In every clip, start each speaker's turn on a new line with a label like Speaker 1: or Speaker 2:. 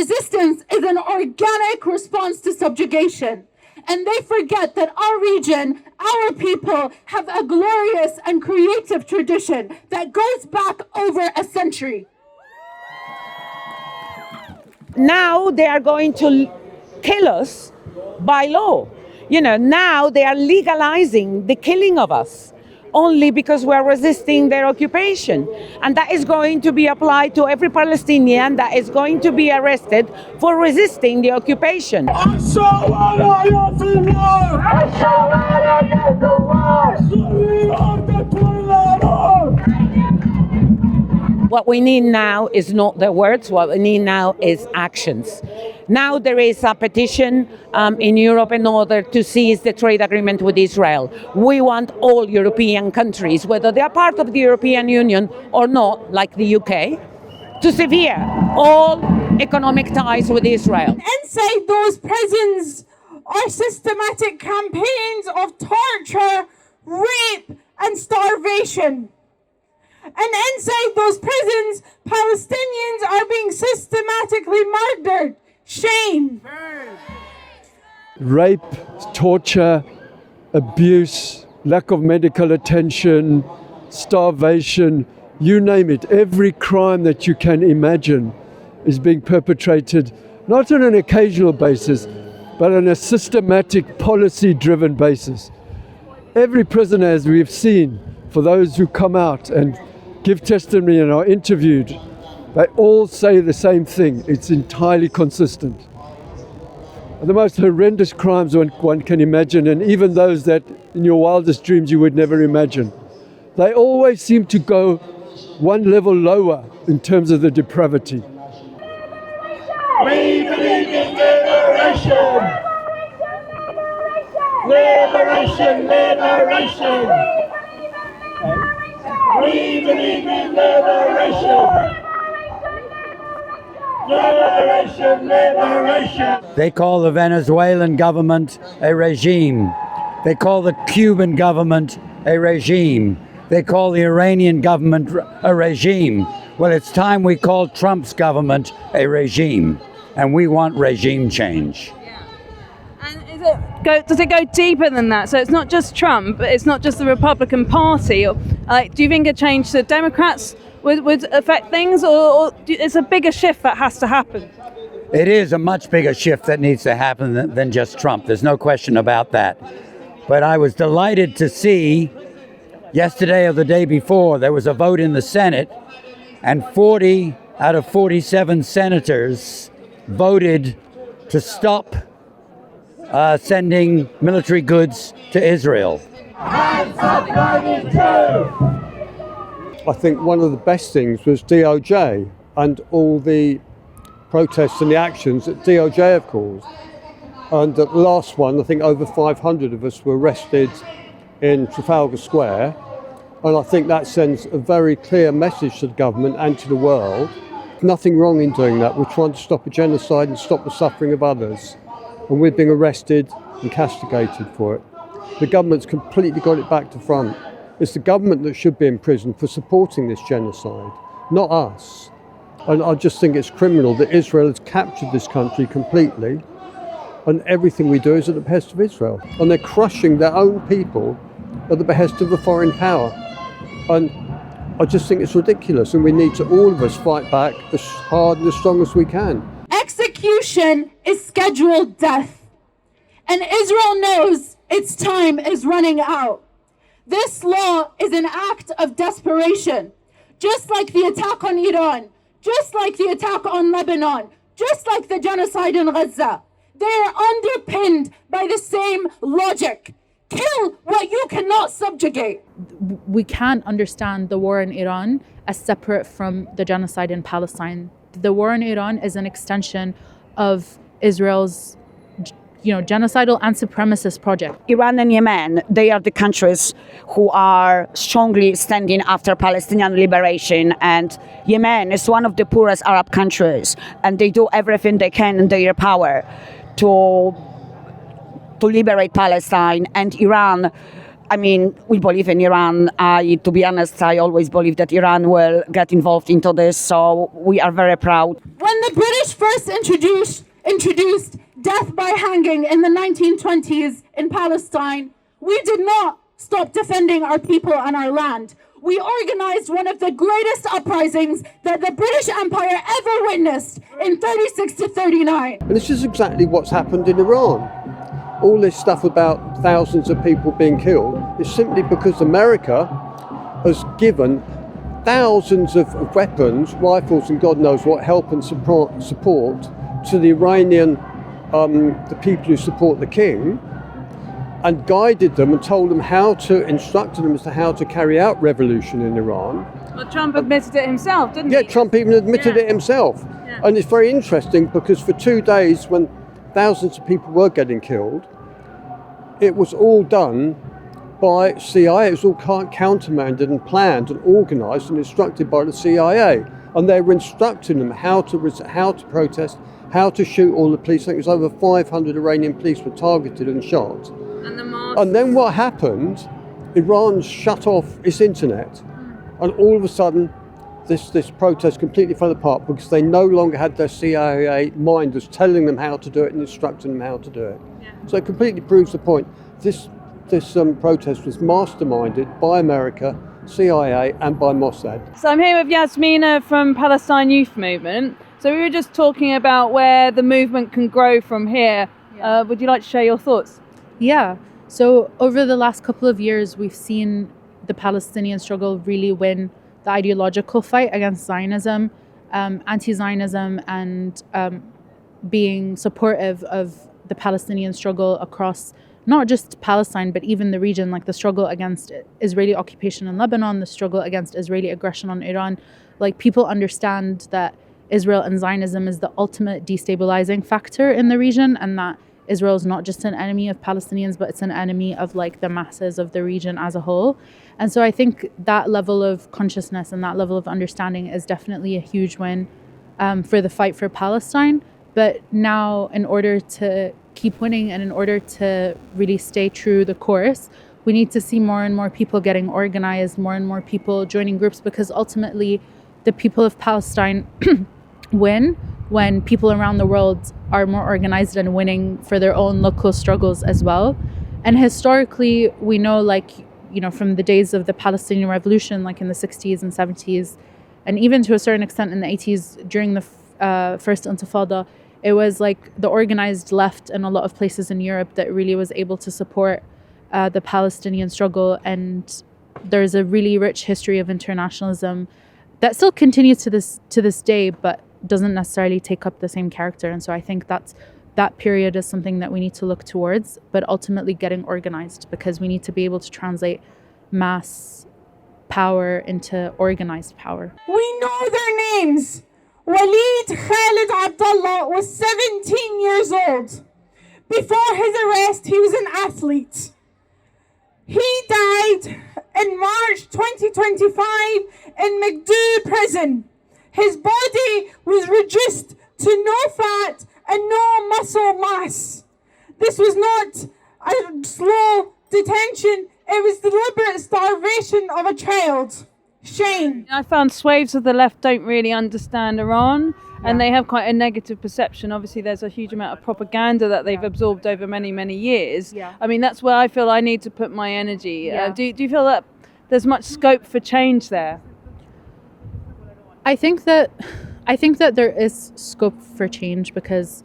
Speaker 1: resistance is an organic response to subjugation. And they forget that our region, our people, have a glorious and creative tradition that goes back over a century.
Speaker 2: Now they are going to kill us by law. Now they are legalizing the killing of us only because we are resisting their occupation. And that is going to be applied to every Palestinian that is going to be arrested for resisting the occupation. What we need now is not the words, what we need now is actions. Now there is a petition in Europe in order to seize the trade agreement with Israel. We want all European countries, whether they are part of the European Union or not, like the UK, to sever all economic ties with Israel.
Speaker 1: Inside those prisons are systematic campaigns of torture, rape, and starvation. And inside those prisons, Palestinians are being systematically murdered. Shame.
Speaker 3: Rape, torture, abuse, lack of medical attention, starvation, you name it. Every crime that you can imagine is being perpetrated, not on an occasional basis, but on a systematic, policy-driven basis. Every prisoner, as we've seen, for those who come out and give testimony and are interviewed, they all say the same thing. It's entirely consistent. The most horrendous crimes one can imagine, and even those that in your wildest dreams you would never imagine. They always seem to go one level lower in terms of the depravity.
Speaker 4: We believe in liberation! Liberation, liberation! We believe in liberation! Liberation, liberation!
Speaker 5: They call the Venezuelan government a regime. They call the Cuban government a regime. They call the Iranian government a regime. Well, it's time we call Trump's government a regime. And we want regime change.
Speaker 6: And does it go deeper than that? So it's not just Trump, it's not just the Republican Party. Do you think a change to Democrats would affect things, or it's a bigger shift that has to happen?
Speaker 5: It is a much bigger shift that needs to happen than just Trump. There's no question about that. But I was delighted to see yesterday or the day before there was a vote in the Senate, and 40 out of 47 senators voted to stop sending military goods to Israel.
Speaker 4: Hands up, 92!
Speaker 3: I think one of the best things was DOJ and all the protests and the actions that DOJ have caused. And the last one, I think over 500 of us were arrested in Trafalgar Square. And I think that sends a very clear message to the government and to the world. Nothing wrong in doing that. We're trying to stop a genocide and stop the suffering of others. And we're being arrested and castigated for it. The government's completely got it back to front. It's the government that should be in prison for supporting this genocide, not us. And I just think it's criminal that Israel has captured this country completely, and everything we do is at the behest of Israel. And they're crushing their own people at the behest of a foreign power. And I just think it's ridiculous, and we need to, all of us, fight back as hard and as strong as we can.
Speaker 1: Execution is scheduled death, and Israel knows its time is running out. This law is an act of desperation, just like the attack on Iran, just like the attack on Lebanon, just like the genocide in Gaza. They are underpinned by the same logic. Kill what you cannot subjugate.
Speaker 7: We can't understand the war in Iran as separate from the genocide in Palestine. The war in Iran is an extension of Israel's genocidal and supremacist project.
Speaker 8: Iran and Yemen, they are the countries who are strongly standing after Palestinian liberation, and Yemen is one of the poorest Arab countries, and they do everything they can in their power to liberate Palestine. And Iran, I mean, we believe in Iran. To be honest, I always believe that Iran will get involved into this. So we are very proud.
Speaker 1: When the British first introduced death by hanging in the 1920s in Palestine, we did not stop defending our people and our land. We organized one of the greatest uprisings that the British Empire ever witnessed in 36 to 39.
Speaker 3: And this is exactly what's happened in Iran. All this stuff about thousands of people being killed is simply because America has given thousands of weapons, rifles and God knows what, help and support to the Iranian, the people who support the king, and guided them and told them instructed them as to how to carry out revolution in Iran.
Speaker 6: Well, Trump admitted it himself, didn't he?
Speaker 3: Yeah, Trump even admitted it himself.
Speaker 6: Yeah.
Speaker 3: And it's very interesting because for 2 days when thousands of people were getting killed, it was all done by CIA. It was all countermanded and planned and organised and instructed by the CIA. And they were instructing them how to protest, how to shoot all the police. I think it was over 500 Iranian police were targeted and shot. And then what happened, Iran shut off its internet. And all of a sudden, this protest completely fell apart because they no longer had their CIA minders telling them how to do it and instructing them how to do it. Yeah. So it completely proves the point. This protest was masterminded by America, CIA and by Mossad.
Speaker 6: So I'm here with Yamina from Palestine Youth Movement. So we were just talking about where the movement can grow from here. Yeah. Would you like to share your thoughts?
Speaker 7: Yeah. So over the last couple of years, we've seen the Palestinian struggle really win the ideological fight against Zionism, anti-Zionism, and being supportive of the Palestinian struggle across not just Palestine, but even the region, like the struggle against Israeli occupation in Lebanon, the struggle against Israeli aggression on Iran. Like, people understand that Israel and Zionism is the ultimate destabilizing factor in the region, and that Israel is not just an enemy of Palestinians, but it's an enemy of like the masses of the region as a whole. And so I think that level of consciousness and that level of understanding is definitely a huge win for the fight for Palestine. But now, in order to keep winning and in order to really stay true the course, we need to see more and more people getting organized, more and more people joining groups, because ultimately the people of Palestine win when people around the world are more organized and winning for their own local struggles as well. And historically, we know, like, you know, from the days of the Palestinian Revolution, like in the 60s and 70s, and even to a certain extent in the 80s during the first Intifada, it was like the organized left in a lot of places in Europe that really was able to support the Palestinian struggle. And there's a really rich history of internationalism that still continues to this day, but doesn't necessarily take up the same character. And so I think that period is something that we need to look towards, but ultimately getting organized, because we need to be able to translate mass power into organized power.
Speaker 1: We know their names. Walid Khalid Abdullah was 17 years old. Before his arrest, he was an athlete. He died in March 2025 in McDoo prison. His body was reduced to no fat and no muscle mass. This was not a slow detention, it was deliberate starvation of a child. Shame.
Speaker 6: I found swathes of the left don't really understand Iran, and they have quite a negative perception. Obviously, there's a huge amount of propaganda that they've absorbed over many, many years. Yeah. I mean, that's where I feel I need to put my energy. Yeah. Do you feel that there's much scope for change there?
Speaker 7: I think that there is scope for change, because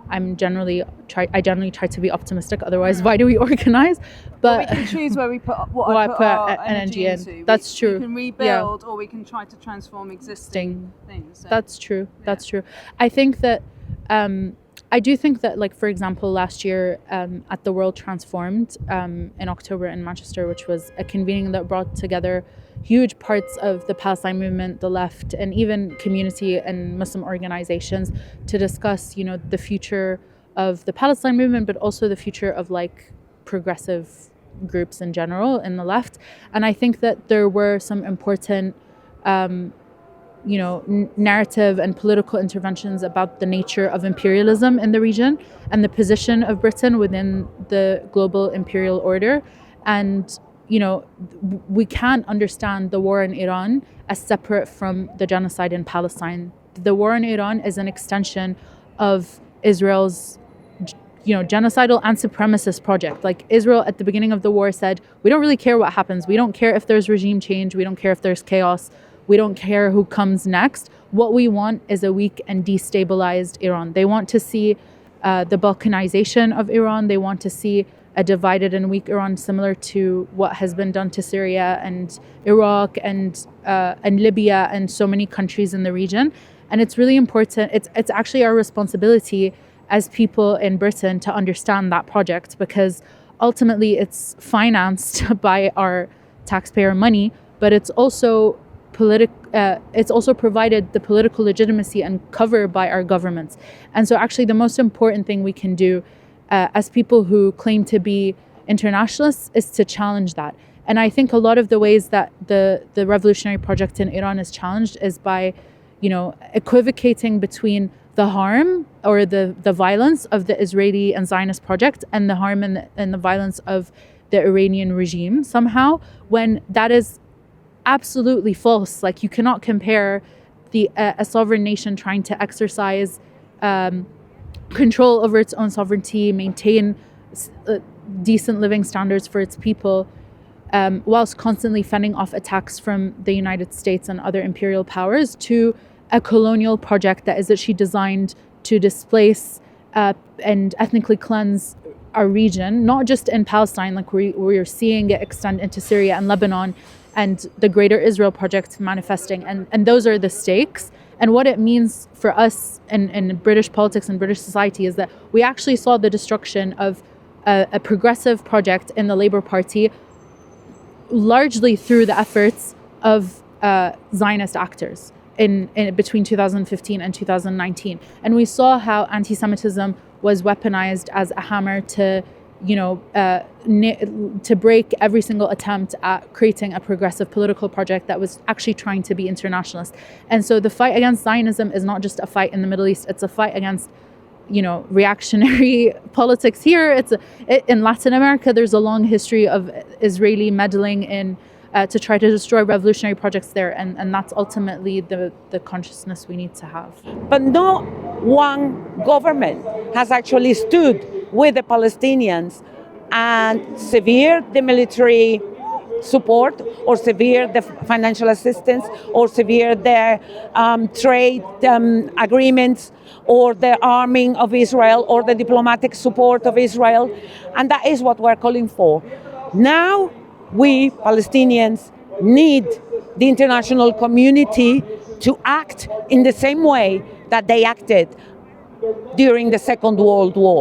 Speaker 7: I generally try to be optimistic. Otherwise, why do we organize? But
Speaker 6: we can choose where we put I put our energy into.
Speaker 7: That's true.
Speaker 6: We can rebuild, or we can try to transform existing things. So.
Speaker 7: That's true. Yeah. That's true. I think that I do think that, like, for example, last year at the World Transformed in October in Manchester, which was a convening that brought together huge parts of the Palestine movement, the left, and even community and Muslim organizations to discuss, you know, the future of the Palestine movement, but also the future of like progressive groups in general in the left. And I think that there were some important, narrative and political interventions about the nature of imperialism in the region and the position of Britain within the global imperial order. And we can't understand the war in Iran as separate from the genocide in Palestine. The war in Iran is an extension of Israel's genocidal and supremacist project. Like, Israel at the beginning of the war said, we don't really care what happens. We don't care if there's regime change. We don't care if there's chaos. We don't care who comes next. What we want is a weak and destabilized Iran. They want to see the Balkanization of Iran. They want to see a divided and weak Iran, similar to what has been done to Syria and Iraq and Libya and so many countries in the region. And it's really important. It's actually our responsibility as people in Britain to understand that project, because ultimately it's financed by our taxpayer money, but it's also provided the political legitimacy and cover by our governments. And so actually the most important thing we can do as people who claim to be internationalists is to challenge that. And I think a lot of the ways that the revolutionary project in Iran is challenged is by equivocating between the harm or the violence of the Israeli and Zionist project and the harm and the violence of the Iranian regime somehow, when that is absolutely false. Like, you cannot compare a sovereign nation trying to exercise control over its own sovereignty, maintain decent living standards for its people, whilst constantly fending off attacks from the United States and other imperial powers, to a colonial project that is actually designed to displace and ethnically cleanse our region, not just in Palestine, like we're seeing it extend into Syria and Lebanon, and the Greater Israel Project manifesting. And those are the stakes. And what it means for us in British politics and British society is that we actually saw the destruction of a progressive project in the Labour Party, largely through the efforts of Zionist actors in between 2015 and 2019. And we saw how anti-Semitism was weaponized as a hammer to break every single attempt at creating a progressive political project that was actually trying to be internationalist. And so the fight against Zionism is not just a fight in the Middle East, it's a fight against reactionary politics here. In Latin America, there's a long history of Israeli meddling in to try to destroy revolutionary projects there, and that's ultimately the consciousness we need to have.
Speaker 2: But no one government has actually stood with the Palestinians and severed the military support, or severed the financial assistance, or severed their trade agreements, or the arming of Israel, or the diplomatic support of Israel. And that is what we're calling for. Now, we Palestinians need the international community to act in the same way that they acted during the Second World War.